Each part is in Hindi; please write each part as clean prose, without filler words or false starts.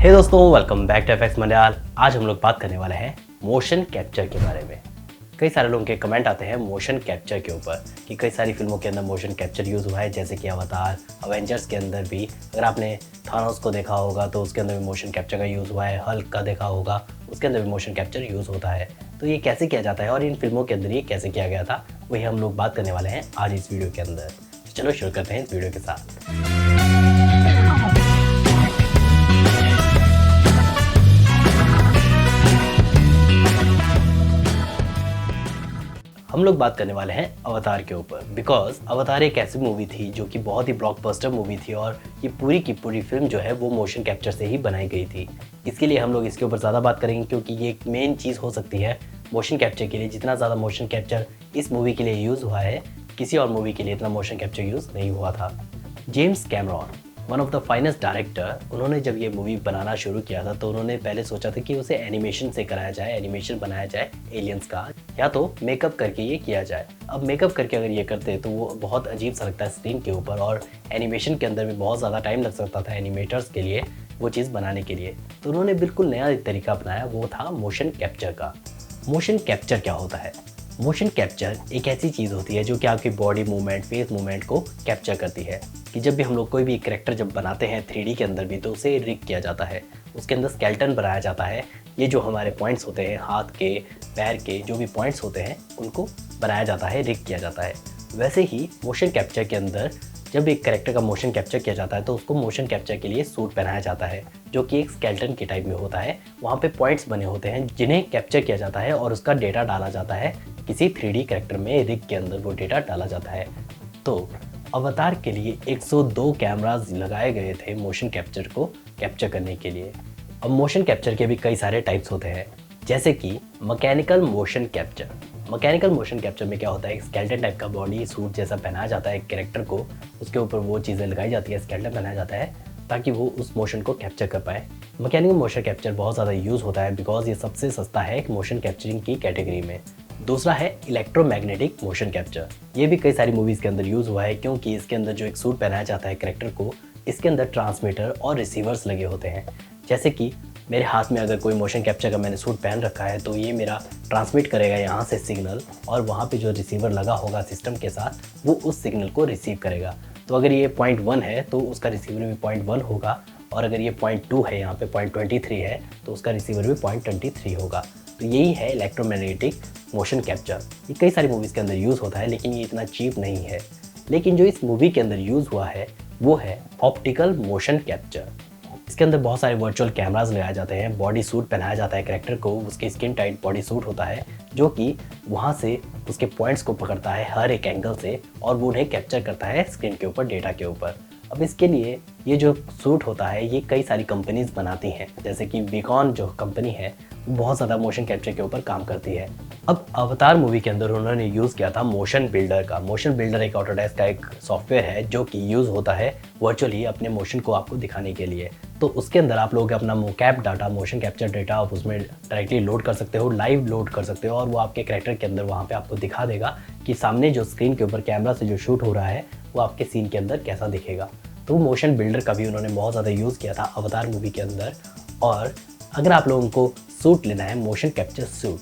हे दोस्तों, welcome back to FX Malayala. आज हम लोग बात करने वाले हैं मोशन कैप्चर के बारे में। कई सारे लोगों के कमेंट आते हैं मोशन कैप्चर के ऊपर कि कई सारी फिल्मों के अंदर मोशन कैप्चर यूज़ हुआ है, जैसे कि अवतार, अवेंजर्स के अंदर भी। अगर आपने थानोस को देखा होगा तो उसके अंदर भी मोशन कैप्चर का यूज़ हुआ है। हल्क का देखा होगा, उसके अंदर भी मोशन कैप्चर यूज़ होता है। तो ये कैसे किया जाता है और इन फिल्मों के अंदर ये कैसे किया गया था, वही हम लोग बात करने वाले हैं आज इस वीडियो के अंदर। तो चलो शुरू करते हैं इस वीडियो के साथ। हम लोग बात करने वाले हैं अवतार के ऊपर, बिकॉज अवतार एक ऐसी मूवी थी जो कि बहुत ही ब्लॉकबस्टर मूवी थी और ये पूरी की पूरी फिल्म जो है वो मोशन कैप्चर से ही बनाई गई थी। इसके लिए हम लोग इसके ऊपर ज़्यादा बात करेंगे क्योंकि ये एक मेन चीज़ हो सकती है मोशन कैप्चर के लिए। जितना ज़्यादा मोशन कैप्चर इस मूवी के लिए यूज़ हुआ है, किसी और मूवी के लिए इतना मोशन कैप्चर यूज़ नहीं हुआ था। James Cameron, one of the finest director, उन्होंने जब ये मूवी बनाना शुरू किया था तो उन्होंने पहले सोचा था कि उसे एनिमेशन से कराया जाए, एनिमेशन बनाया जाए एलियंस का, या तो मेकअप करके ये किया जाए। अब मेकअप करके अगर ये करते तो वो बहुत अजीब सा लगता है स्क्रीन के ऊपर, और एनिमेशन के अंदर भी बहुत ज़्यादा टाइम लग सकता था एनिमेटर्स के लिए वो चीज़ बनाने के लिए। तो उन्होंने बिल्कुल नया तरीका अपनाया, वो था मोशन कैप्चर का। मोशन कैप्चर क्या होता है? मोशन कैप्चर एक ऐसी चीज़ होती है जो कि आपकी बॉडी मूवमेंट, फेस मूवमेंट को कैप्चर करती है। कि जब भी हम लोग कोई भी कैरेक्टर जब बनाते हैं 3D के अंदर भी, तो उसे रिग किया जाता है, उसके अंदर स्केलेटन बनाया जाता है। ये जो हमारे पॉइंट्स होते हैं, हाथ के, पैर के जो भी पॉइंट्स होते हैं, उनको बनाया जाता है, रिग किया जाता है। वैसे ही मोशन कैप्चर के अंदर जब एक कैरेक्टर का मोशन कैप्चर किया जाता है तो उसको मोशन कैप्चर के लिए सूट पहनाया जाता है, जो कि एक स्केलेटन के टाइप में होता है। वहाँ पे पॉइंट्स बने होते हैं जिन्हें कैप्चर किया जाता है और उसका डेटा डाला जाता है किसी 3D कैरेक्टर में, रिग के अंदर वो डेटा डाला जाता है। तो अवतार के लिए 102 कैमरास लगाए गए थे मोशन कैप्चर को कैप्चर करने के लिए। अब मोशन कैप्चर के भी कई सारे टाइप्स होते हैं, जैसे कि mechanical motion capture. Mechanical motion capture में क्या होता है, एक स्केलेटन टाइप का बॉडी सूट जैसा पहनाया जाता है एक कैरेक्टर को, उसके ऊपर वो चीज़ें लगाई जाती है, स्केलेटन पहनाया जाता है ताकि वो उस मोशन को कैप्चर कर पाए। मैकेनिकल मोशन कैप्चर बहुत ज़्यादा यूज़ होता है बिकॉज ये सबसे सस्ता है एक मोशन कैप्चरिंग की कैटेगरी में। दूसरा है इलेक्ट्रोमैग्नेटिक मोशन कैप्चर। ये भी कई सारी मूवीज़ के अंदर यूज़ हुआ है क्योंकि इसके अंदर जो एक सूट पहनाया जाता है कैरेक्टर को, इसके अंदर ट्रांसमीटर और रिसीवर्स लगे होते हैं। जैसे कि मेरे हाथ में अगर कोई मोशन कैप्चर का मैंने सूट पहन रखा है तो ये मेरा ट्रांसमिट करेगा यहाँ से सिग्नल, और वहाँ पे जो रिसीवर लगा होगा सिस्टम के साथ, वो उस सिग्नल को रिसीव करेगा। तो अगर ये 0.1 है तो उसका रिसीवर भी 0.1 होगा, और अगर ये 0.2 है, यहाँ पे 0.23 है, तो उसका रिसीवर भी 0.23 होगा। तो यही है इलेक्ट्रोमैग्नेटिक मोशन कैप्चर। ये कई सारी मूवीज़ के अंदर यूज़ होता है लेकिन ये इतना चीप नहीं है। लेकिन जो इस मूवी के अंदर यूज़ हुआ है वो है ऑप्टिकल मोशन कैप्चर। इसके अंदर बहुत सारे वर्चुअल कैमरास लगाए जाते हैं, बॉडी सूट पहनाया जाता है कैरेक्टर को, उसके स्किन टाइट बॉडी सूट होता है जो कि वहाँ से उसके पॉइंट्स को पकड़ता है हर एक एंगल से, और वो उन्हें कैप्चर करता है स्क्रीन के ऊपर, डेटा के ऊपर। अब इसके लिए ये जो सूट होता है ये कई सारी कंपनीज बनाती हैं, जैसे कि विकॉन जो कंपनी है वो बहुत ज़्यादा मोशन कैप्चर के ऊपर काम करती है। अब अवतार मूवी के अंदर उन्होंने यूज़ किया था मोशन बिल्डर का। मोशन बिल्डर एक ऑटोडेस्क का एक सॉफ्टवेयर है जो कि यूज़ होता है वर्चुअली अपने मोशन को आपको दिखाने के लिए। तो उसके अंदर आप लोग अपना मोकैप डाटा, मोशन कैप्चर डेटा आप उसमें डायरेक्टली लोड कर सकते हो, लाइव लोड कर सकते हो, और वो आपके कैरेक्टर के अंदर वहाँ पे आपको दिखा देगा कि सामने जो स्क्रीन के ऊपर कैमरा से जो शूट हो रहा है वो आपके सीन के अंदर कैसा दिखेगा। तो मोशन बिल्डर का भी उन्होंने बहुत ज़्यादा यूज़ किया था अवतार मूवी के अंदर। और अगर आप लोगों को सूट लेना है, मोशन कैप्चर सूट,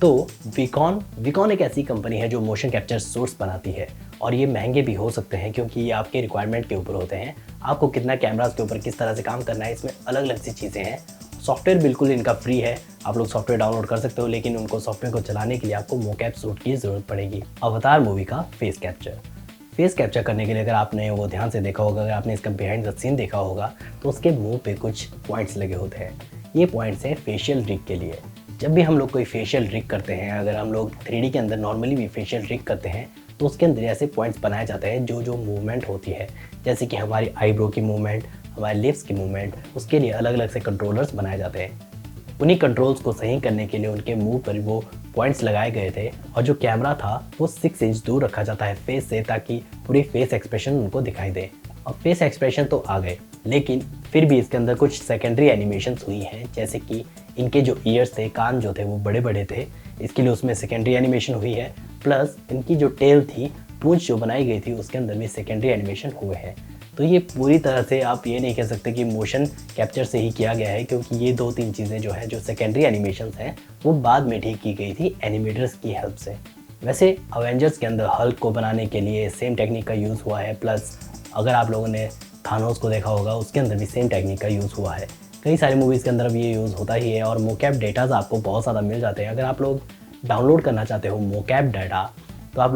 तो विकॉन एक ऐसी कंपनी है जो मोशन कैप्चर सूट्स बनाती है, और ये महंगे भी हो सकते हैं क्योंकि ये आपके रिक्वायरमेंट के ऊपर होते हैं। आपको कितना कैमरास के ऊपर किस तरह से काम करना है, इसमें अलग अलग सी चीज़ें हैं। सॉफ्टवेयर बिल्कुल इनका फ्री है, आप लोग सॉफ्टवेयर डाउनलोड कर सकते हो, लेकिन उनको सॉफ्टवेयर को चलाने के लिए आपको मोकैप सूट की ज़रूरत पड़ेगी। अवतार मूवी का फेस कैप्चर करने के लिए अगर आपने वो ध्यान से देखा होगा, अगर आपने इसका बिहाइंड द सीन देखा होगा, तो उसके मुंह पे कुछ पॉइंट्स लगे होते हैं। ये पॉइंट्स हैं फेशियल रिग के लिए। जब भी हम लोग कोई फेशियल रिग करते हैं, अगर हम लोग 3D के अंदर नॉर्मली भी फेशियल रिग करते हैं, तो उसके अंदर ऐसे पॉइंट्स बनाए जाते हैं जो मूवमेंट होती है, जैसे कि हमारी आईब्रो की मूवमेंट, हमारे लिप्स की मूवमेंट, उसके लिए अलग अलग से कंट्रोलर्स बनाए जाते हैं। उन्हीं कंट्रोल्स को सही करने के लिए उनके मुंह पर वो पॉइंट्स लगाए गए थे, और जो कैमरा था वो 6 इंच दूर रखा जाता है फेस से, ताकि पूरी फेस एक्सप्रेशन उनको दिखाई दे। और फेस एक्सप्रेशन तो आ गए, लेकिन फिर भी इसके अंदर कुछ सेकेंडरी एनिमेशंस हुई हैं, जैसे कि इनके जो ईयर्स थे, कान जो थे वो बड़े बड़े थे, इसके लिए उसमें सेकेंडरी एनिमेशन हुई है। प्लस इनकी जो टेल थी, पूंछ जो बनाई गई थी, उसके अंदर भी सेकेंडरी एनिमेशन हुए हैं। तो ये पूरी तरह से आप ये नहीं कह सकते कि मोशन कैप्चर से ही किया गया है, क्योंकि ये 2-3 चीज़ें जो हैं, जो सेकेंडरी एनिमेशंस हैं, वो बाद में ठीक की गई थी एनिमेटर्स की हेल्प से। वैसे अवेंजर्स के अंदर हल्क को बनाने के लिए सेम टेक्निक का यूज़ हुआ है, प्लस अगर आप लोगों ने थानोस को देखा होगा, उसके अंदर भी सेम टेक्निक का यूज़ हुआ है। कई सारी मूवीज़ के अंदर अब ये यूज़ होता ही है और मोकैप डेटाज़ आपको बहुत ज़्यादा मिल जाते हैं। अगर आप लोग डाउनलोड करना चाहते हो मोकैप डाटा, तो आप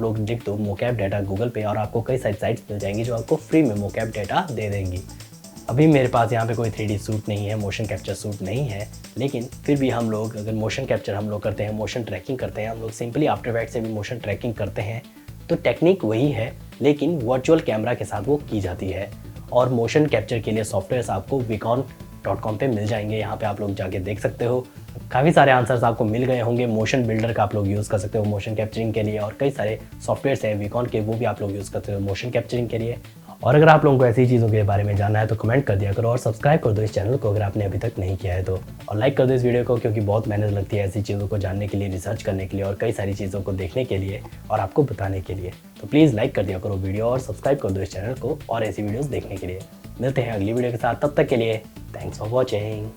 लोग लिख दो मोकैप डाटा गूगल पे और आपको कई सारी साइट्स मिल जाएंगी जो आपको फ्री में मोकैप डाटा दे देंगी। अभी मेरे पास यहाँ पे कोई 3D सूट नहीं है, मोशन कैप्चर सूट नहीं है, लेकिन फिर भी हम लोग अगर मोशन कैप्चर हम लोग करते हैं, मोशन ट्रैकिंग करते हैं, हम लोग सिंपली आफ्टर इफेक्ट्स से भी मोशन ट्रैकिंग करते हैं, तो टेक्निक वही है, लेकिन वर्चुअल कैमरा के साथ वो की जाती है। और मोशन कैप्चर के लिए सॉफ्टवेयर्स आपको vicon.com पे मिल जाएंगे, यहाँ पे आप लोग जाके देख सकते हो। काफ़ी सारे आंसर्स आपको मिल गए होंगे। मोशन बिल्डर का आप लोग यूज़ कर सकते हो मोशन कैप्चरिंग के लिए, और कई सारे सॉफ्टवेयर्स हैं विकॉन के, वो भी आप लोग यूज़ करते हो मोशन कैप्चरिंग के लिए। और अगर आप लोगों को ऐसी चीज़ों के बारे में जानना है तो कमेंट कर दिया करो और सब्सक्राइब कर दो इस चैनल को अगर आपने अभी तक नहीं किया है तो, और लाइक कर दो इस वीडियो को, क्योंकि बहुत मेहनत लगती है ऐसी चीज़ों को जानने के लिए, रिसर्च करने के लिए और कई सारी चीज़ों को देखने के लिए और आपको बताने के लिए। तो प्लीज़ लाइक कर दिया करो वीडियो और सब्सक्राइब कर दो इस चैनल को और ऐसी वीडियोज़ देखने के लिए। मिलते हैं अगली वीडियो के साथ, तब तक के लिए थैंक्स फॉर वॉचिंग।